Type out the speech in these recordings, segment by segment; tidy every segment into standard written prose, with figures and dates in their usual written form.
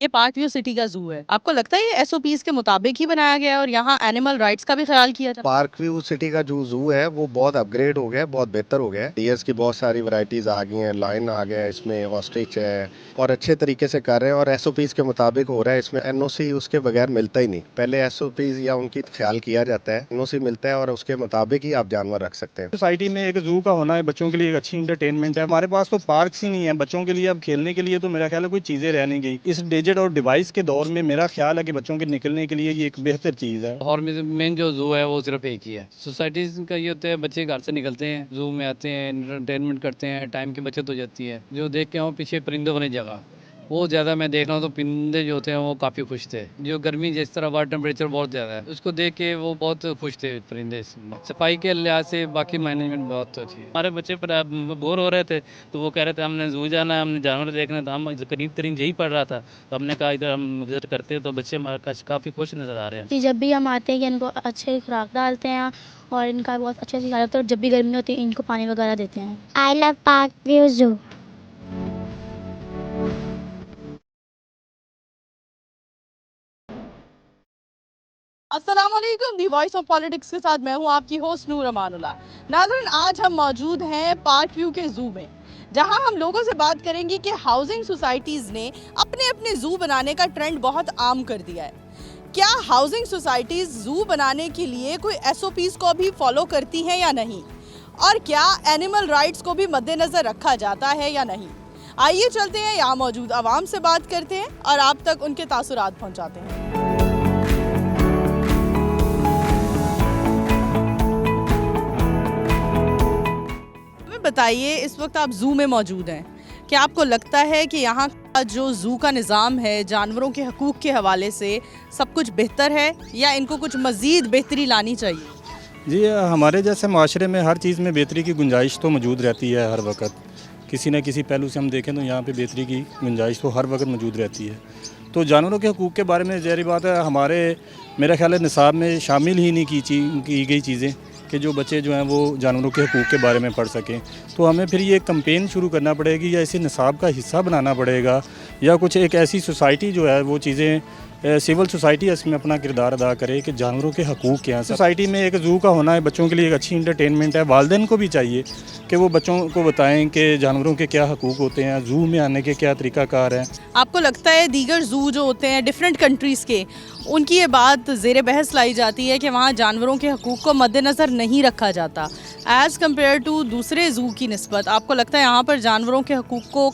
ये park view city का जू है। आपको लगता है ये एसओपीज के मुताबिक ही बनाया गया है और यहाँ एनिमल राइट्स का भी ख्याल किया जाता पार्क व्यू सिटी का जो जू है वो बहुत अपग्रेड हो गया है, बहुत बेहतर हो गया है। डियर्स की बहुत सारी वैरायटीज आ गई हैं, लायन आ गया है, इसमें ऑस्ट्रिच है और अच्छे तरीके से कर रहे हैं और एसओपीज के मुताबिक हो रहा है। इसमें एनओसी उसके बगैर मिलता ही नहीं। पहले एसओपीज या उनकी ख्याल किया जाता है, एनओसी मिलता है और उसके मुताबिक ही आप जानवर रख सकते हैं। सोसाइटी में एक जू का होना है बच्चों के लिए एक अच्छी इंटरटेनमेंट है। हमारे पास तो पार्क्स ही नहीं है बच्चों के लिए, अब खेलने के लिए तो मेरा ख्याल है कोई चीज़ें रह नहीं गई। इस डिजिट और डिवाइस के दौर में मेरा ख्याल है कि बच्चों के निकलने के लिए ये एक बेहतर चीज़ है। और मेन जो जू है वो सिर्फ एक ही है। सोसाइटीज़ का ये होता है बच्चे घर से निकलते हैं, जू में आते हैं, एंटरटेनमेंट करते हैं, टाइम की बचत हो जाती है। जो देख के आओ पीछे परिंदों वाली जगह, वो ज़्यादा मैं देख रहा हूँ तो परिंदे जो होते हैं वो काफ़ी खुश थे। जो गर्मी जिस तरह वाटर टेम्परेचर बहुत ज़्यादा है, उसको देख के वो बहुत खुश थे परिंदे। सफाई के लिहाज से बाकी मैनेजमेंट बहुत अच्छी है। हमारे बच्चे बोर हो रहे थे तो वो कह रहे थे हमने जू जाना है, हमने जानवर देखना है। तो हम करीब तरीन यही पढ़ रहा था, तो हमने कहा इधर हम विजिट करते हैं। तो बच्चे हमारे काफ़ी खुश नज़र आ रहे हैं कि जब भी हम आते हैं कि इनको अच्छे खुराक डालते हैं और इनका बहुत अच्छे से ख्याल रखते हैं और जब भी गर्मी होती है इनको पानी वगैरह देते हैं। I love Park View Zoo. अस्सलाम वालेकुम, दी वॉइस ऑफ पॉलिटिक्स के साथ मैं हूँ आपकी होस्ट नूर अमानुल्लाह। नाज़रीन, आज हम मौजूद हैं पार्क व्यू के जू में, जहां हम लोगों से बात करेंगे कि हाउसिंग सोसाइटीज़ ने अपने अपने जू बनाने का ट्रेंड बहुत आम कर दिया है। क्या हाउसिंग सोसाइटीज़ जू बनाने के लिए कोई एसओपीज़ को भी फॉलो करती हैं या नहीं, और क्या एनिमल राइट्स को भी मद्देनज़र रखा जाता है या नहीं। आइए चलते हैं, यहाँ मौजूद आवाम से बात करते हैं और आप तक उनके तासुरात पहुँचाते हैं। बताइए, इस वक्त आप जू में मौजूद हैं, क्या आपको लगता है कि यहाँ का जो जू का निज़ाम है जानवरों के हकूक़ के हवाले से सब कुछ बेहतर है या इनको कुछ मज़ीद बेहतरी लानी चाहिए? जी, हमारे जैसे माशरे में हर चीज़ में बेहतरी की गुंजाइश तो मौजूद रहती है। हर वक्त किसी न किसी पहलू से हम देखें तो यहाँ पे बेहतरी की गुंजाइश तो हर वक्त मौजूद रहती है। तो जानवरों के हकूक़ के बारे में ज़ाहिर बात है हमारे मेरा ख्याल है निसाब में शामिल ही नहीं की गई चीज़ें कि जो बच्चे जो हैं वो जानवरों के हकूक़ के बारे में पढ़ सकें। तो हमें फिर ये कैंपेन शुरू करना पड़ेगी या इसे निसाब का हिस्सा बनाना पड़ेगा, या कुछ एक ऐसी सोसाइटी जो है वो चीज़ें सिविल सोसाइटी इसमें अपना किरदार अदा करे कि जानवरों के हकूक़ क्या हैं। सोसाइटी में एक जू का होना है बच्चों के लिए एक अच्छी इंटरटेनमेंट है। वालिदैन को भी चाहिए कि वो बच्चों को बताएं कि जानवरों के क्या हकूक़ होते हैं, जू में आने के क्या तरीक़ाकार हैं। आपको लगता है दीगर जू जो होते हैं डिफरेंट कंट्रीज़ के, उनकी ये बात ज़ेर बहस लाई जाती है कि वहाँ जानवरों के हकूक़ को मद्देनज़र नहीं रखा जाता एज़ कम्पेयर टू दूसरे जू की निस्बत? आपको लगता है यहाँ पर जानवरों के हकूक़ को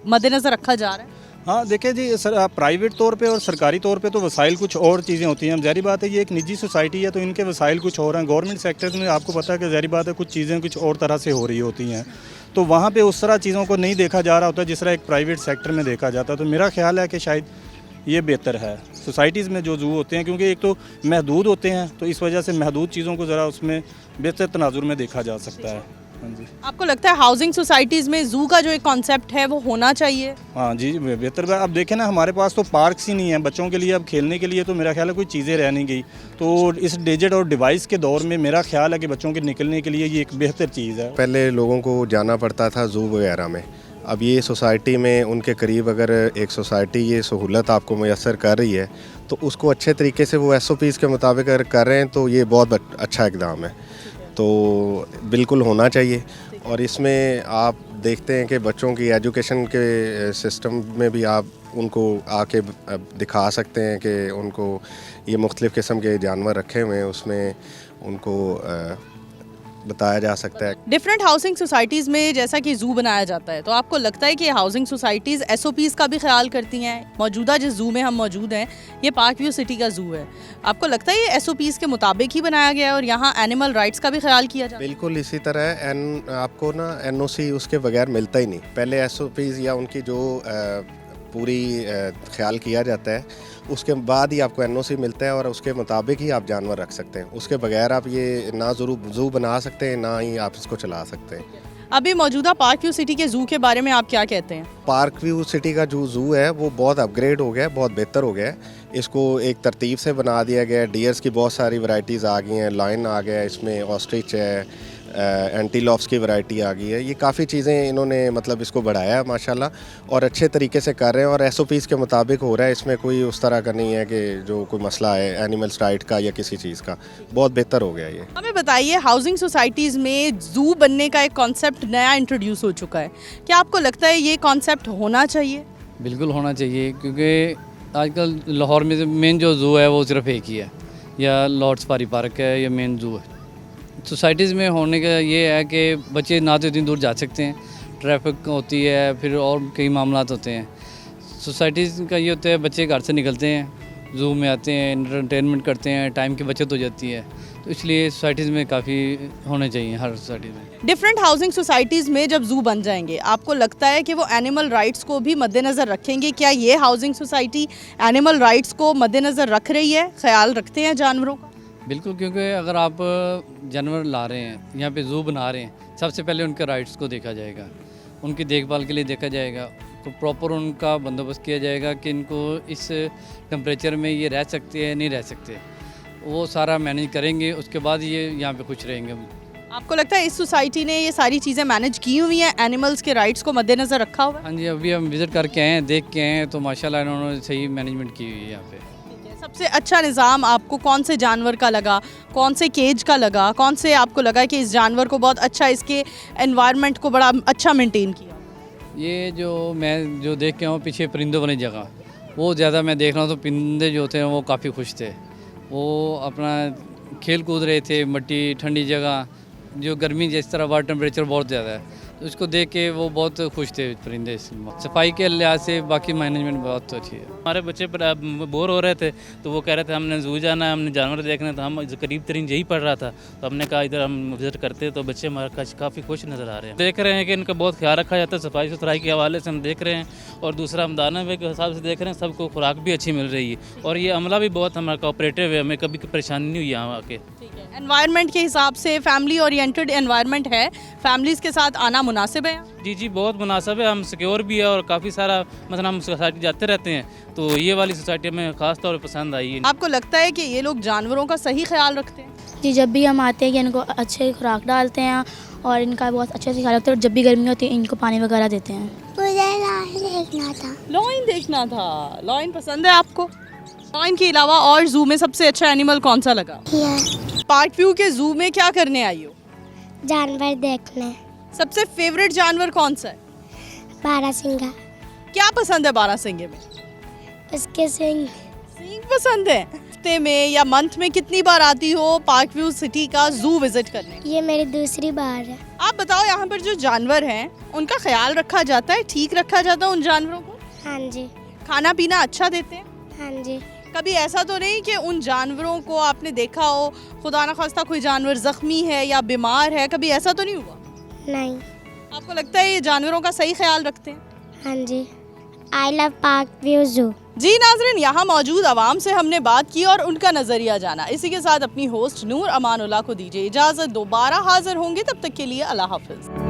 मद्देनज़र रखा जा रहा है? हाँ देखिए जी, सर प्राइवेट तौर पे और सरकारी तौर पे तो वसाइल कुछ और चीज़ें होती हैं। ज़ाहिर बात है ये एक निजी सोसाइटी है तो इनके वसाइल कुछ और हैं। गवर्नमेंट सेक्टर में आपको पता है कि ज़ाहिर बात है कुछ चीज़ें कुछ और तरह से हो रही होती हैं, तो वहाँ पे उस तरह चीज़ों को नहीं देखा जा रहा होता जिस तरह एक प्राइवेट सेक्टर में देखा जाता है। तो मेरा ख्याल है कि शायद ये बेहतर है सोसाइटीज़ में जो जू होते हैं, क्योंकि एक तो महदूद होते हैं तो इस वजह से महदूद चीज़ों को ज़रा उसमें बेहतर तनाजुर में देखा जा सकता है। हाँ जी, आपको लगता है हाउसिंग सोसाइटीज़ में जू का जो एक कॉन्सेप्ट है वो होना चाहिए? हाँ जी, बेहतर। अब देखें ना, हमारे पास तो पार्क्स ही नहीं है बच्चों के लिए, अब खेलने के लिए तो मेरा ख्याल है कोई चीज़ें रह नहीं गई। तो इस डिजिट और डिवाइस के दौर में मेरा ख्याल है कि बच्चों के निकलने के लिए ये एक बेहतर चीज़ है। पहले लोगों को जाना पड़ता था जू वगैरह में, अब ये सोसाइटी में उनके करीब अगर एक सोसाइटी ये सहूलत आपको मैसर कर रही है तो उसको अच्छे तरीके से वो एसओपीज़ के मुताबिक अगर कर रहे हैं तो ये बहुत अच्छा इकदाम है, तो बिल्कुल होना चाहिए। और इसमें आप देखते हैं कि बच्चों की एजुकेशन के सिस्टम में भी आप उनको आके दिखा सकते हैं कि उनको ये मुख्तलिफ़ किस्म के जानवर रखे हुए हैं, उसमें उनको बताया जा सकता है। डिफरेंट हाउसिंग सोसाइटीज़ में जैसा कि जू बनाया जाता है, तो आपको लगता है कि हाउसिंग सोसाइटीज़ एसओपीज़ का भी ख्याल करती हैं? मौजूदा जिस जू में हम मौजूद हैं, ये पार्क व्यू सिटी का जू है, आपको लगता है ये एसओपीज़ के मुताबिक ही बनाया गया है और यहाँ एनिमल राइट्स का भी ख्याल किया जाता है? बिल्कुल इसी तरह आपको ना एनओसी उसके बगैर मिलता ही नहीं। पहले एसओपीज़ या उनकी जो पूरी ख्याल किया जाता है उसके बाद ही आपको एनओसी मिलता है और उसके मुताबिक ही आप जानवर रख सकते हैं। उसके बगैर आप ये ना जू बना सकते हैं ना ही आप इसको चला सकते हैं। अभी मौजूदा पार्क व्यू सिटी के जू के बारे में आप क्या कहते हैं? पार्क व्यू सिटी का जो जू है वो बहुत अपग्रेड हो गया है, बहुत बेहतर हो गया है। इसको एक तरतीब से बना दिया गया है। डियर्स की बहुत सारी वैरायटीज़ आ गई हैं, लायन आ गया है, इसमें ऑस्ट्रिच है, एंटीलॉप्स की वैरायटी आ गई है। ये काफ़ी चीज़ें इन्होंने मतलब इसको बढ़ाया है माशाल्लाह और अच्छे तरीके से कर रहे हैं और SOPs के मुताबिक हो रहा है। इसमें कोई उस तरह का नहीं है कि जो कोई मसला है एनिमल्स राइट का या किसी चीज़ का। बहुत बेहतर हो गया ये। हमें बताइए, हाउसिंग सोसाइटीज़ में ज़ू बनने का एक कॉन्सेप्ट नया इंट्रोड्यूस हो चुका है, क्या आपको लगता है ये कॉन्सेप्ट होना चाहिए? बिल्कुल होना चाहिए, क्योंकि आजकल लाहौर में मेन जो ज़ू है वो सिर्फ एक ही है, या लॉर्ड सफारी पार्क है या मेन ज़ू है। सोसाइटीज़ में होने का ये है कि बच्चे ना तो इतनी दूर जा सकते हैं, ट्रैफिक होती है, फिर और कई मामलात होते हैं। सोसाइटीज़ का ये होता है बच्चे घर से निकलते हैं, ज़ू में आते हैं, एंटरटेनमेंट करते हैं, टाइम की बचत हो जाती है, तो इसलिए सोसाइटीज़ में काफ़ी होने चाहिए हर सोसाइटी में। डिफरेंट हाउसिंग सोसाइटीज़ में जब ज़ू बन जाएंगे, आपको लगता है कि वो एनिमल राइट्स को भी मद्देनज़र रखेंगे? क्या ये हाउसिंग सोसाइटी एनिमल राइट्स को मद्देनज़र रख रही है, ख्याल रखते हैं जानवरों का? बिल्कुल, क्योंकि अगर आप जानवर ला रहे हैं, यहाँ पे ज़ू बना रहे हैं, सबसे पहले उनके राइट्स को देखा जाएगा, उनकी देखभाल के लिए देखा जाएगा, तो प्रॉपर उनका बंदोबस्त किया जाएगा कि इनको इस टेम्परेचर में ये रह सकते हैं नहीं रह सकते, वो सारा मैनेज करेंगे, उसके बाद ये यहाँ पे खुश रहेंगे। आपको लगता है इस सोसाइटी ने ये सारी चीज़ें मैनेज की हुई हैं, एनिमल्स के राइट्स को मद्देनज़र रखा हुआ है? हाँ जी, अभी हम विज़िट करके आए हैं, देख के आए हैं, तो माशाल्लाह इन्होंने सही मैनेजमेंट की हुई है यहाँ पे। सबसे अच्छा निज़ाम आपको कौन से जानवर का लगा, कौन से केज का लगा, कौन से आपको लगा कि इस जानवर को बहुत अच्छा, इसके एनवायरनमेंट को बड़ा अच्छा मेंटेन किया? ये जो मैं जो देख के आऊँ पीछे परिंदों वाली जगह, वो ज़्यादा मैं देख रहा हूँ, तो परिंदे जो होते हैं वो काफ़ी खुश थे, वो अपना खेल कूद रहे थे, मट्टी ठंडी जगह, जो गर्मी जिस तरह वाटर टेम्परेचर बहुत ज़्यादा है, तो इसको देख के वो बहुत खुश थे परिंदे। सफाई के लिहाज से बाकी मैनेजमेंट बहुत अच्छी है। हमारे बच्चे बोर हो रहे थे, तो वो कह रहे थे हमने ज़ू जाना है, हमने जानवर देखने, तो हम करीब तरीन यही पड़ रहा था, तो हमने कहा इधर हम विज़िट करते, तो बच्चे हमारे काफ़ी खुश नज़र आ रहे हैं। देख रहे हैं कि इनका बहुत ख्याल रखा जाता है, सफाई सुथराई के हवाले से हम देख रहे हैं, और दूसरा हम दाना के हिसाब से देख रहे हैं, सबको खुराक भी अच्छी मिल रही है, और ये अमला भी बहुत हमारा कोऑपरेटिव है, हमें कभी परेशानी नहीं हुई यहाँ आके। एनवायरनमेंट के हिसाब से फैमिली ओरिएंटेड एनवायरनमेंट है, फैमिलीज़ के साथ आना मुनासिब है? जी, बहुत मुनासिब है, हम सिक्योर भी है, और काफ़ी सारा मतलब हम सोसाइटी जाते रहते हैं, तो ये वाली सोसाइटी हमें ख़ास तौर पर पसंद आई है। आपको लगता है कि ये लोग जानवरों का सही ख्याल रखते हैं? जी, जब भी हम आते हैं कि इनको अच्छे खुराक डालते हैं और इनका बहुत अच्छे से ख्याल रखते हैं, और जब भी गर्मी होती है इनको पानी वगैरह देते हैं। मुझे लाइन देखना था। लॉयन देखना था। लॉयन पसंद है आपको? लॉयन के अलावा और ज़ू में सबसे अच्छा एनिमल कौन सा लगा? पार्क व्यू के ज़ू में क्या करने आई हो? जानवर देखने। सबसे फेवरेट जानवर कौन सा है? बारहसिंगा। क्या पसंद है बारहसिंगे में? उसके सिंग। सींग पसंद है। हफ्ते में या मंथ में कितनी बार आती हो पार्क व्यू सिटी का ज़ू विजिट करने? ये मेरी दूसरी बार है। आप बताओ, यहाँ पर जो जानवर हैं उनका ख्याल रखा जाता है, ठीक रखा जाता है उन जानवरों को? हाँ जी। खाना पीना अच्छा देते हैं? हाँ जी। कभी ऐसा तो नहीं कि उन जानवरों को आपने देखा हो, खुदा ना खास्ता कोई जानवर ज़ख्मी है या बीमार है, कभी ऐसा तो नहीं हुआ? नहीं। आपको लगता है ये जानवरों का सही ख्याल रखते हैं? हाँ जी। I love park view zoo. जी नाज़रीन, यहाँ मौजूद आवाम से हमने बात की और उनका नज़रिया जाना। इसी के साथ अपनी होस्ट नूर अमानुल्लाह को दीजिए इजाज़त। दोबारा हाजिर होंगे, तब तक के लिए अल्लाह हाफ़िज़।